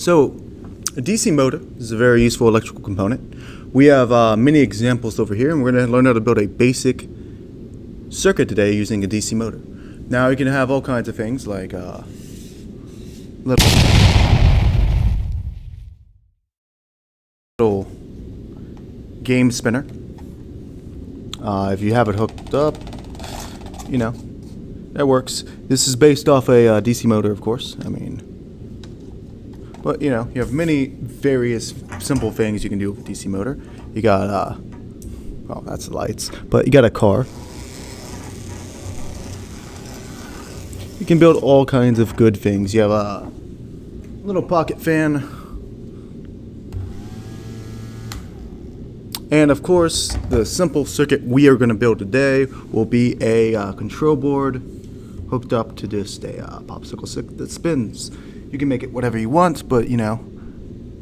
So, a DC motor is a very useful electrical component. We have many examples over here, and we're going to learn how to build a basic circuit today using a DC motor. Now, you can have all kinds of things like little game spinner. If you have it hooked up, you know, that works. This is based off a DC motor, of course. But you know, you have many various simple things you can do with a DC motor. You got, well, that's the lights, but you got a car. You can build all kinds of good things. You have a little pocket fan. And of course, the simple circuit we are going to build today will be a control board hooked up to just a popsicle stick that spins. You can make it whatever you want, but you know,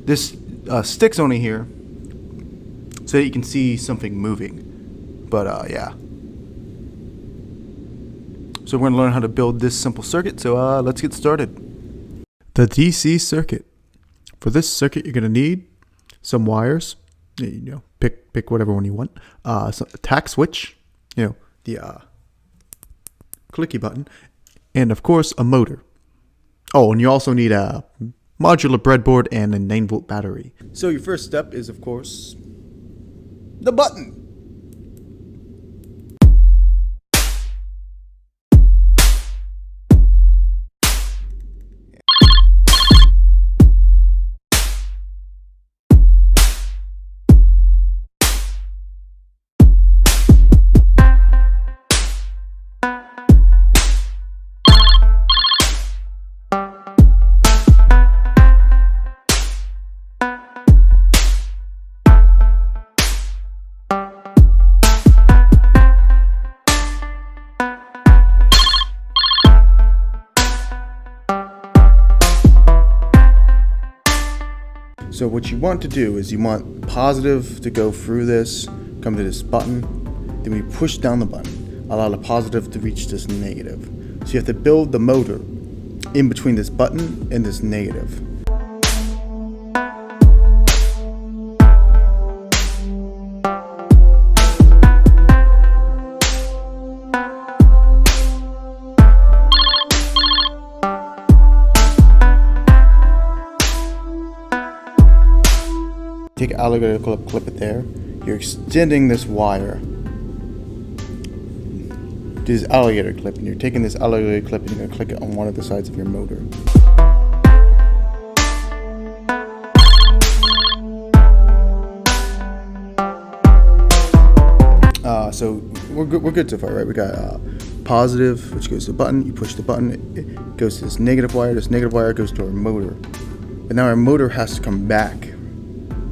this stick's only here so that you can see something moving. But yeah. So we're going to learn how to build this simple circuit, so let's get started. The DC circuit. For this circuit, you're going to need some wires. You know, pick whatever one you want. So a tact switch, you know, the clicky button, and of course a motor. Oh, and you also need a modular breadboard and a 9-volt battery. So your first step is, of course, the button. So what you want to do is you want positive to go through this, come to this button, then we push down the button, allow the positive to reach this negative. So you have to build the motor in between this button and this negative. Take an alligator clip it there. You're extending this wire to this alligator clip, and you're taking this alligator clip and you're going to click it on one of the sides of your motor. So we're good so far, right? We got positive, which goes to the button. You push the button, it goes to this negative wire. This negative wire goes to our motor. But now our motor has to come back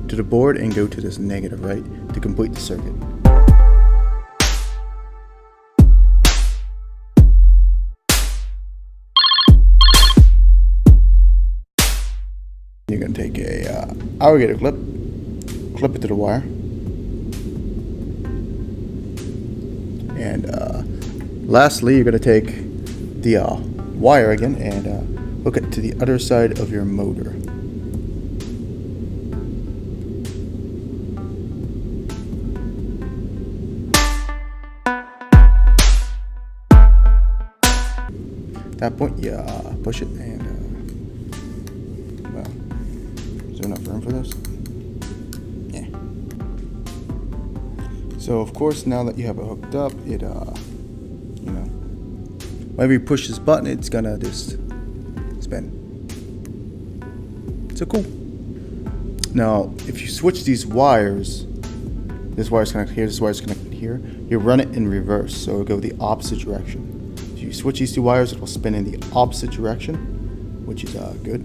to the board and go to this negative, right, to complete the circuit. You're going to take a alligator clip it to the wire, and lastly, you're going to take the wire again and hook it to the other side of your motor. At that point, you push it, and well, is there enough room for this? Yeah. So of course, now that you have it hooked up, it you know, whenever you push this button, it's gonna just spin. So cool. Now, if you switch these wires, this wire's connected here, this wire's connected here. You run it in reverse, so it'll go the opposite direction. If you switch these two wires, it will spin in the opposite direction, which is good.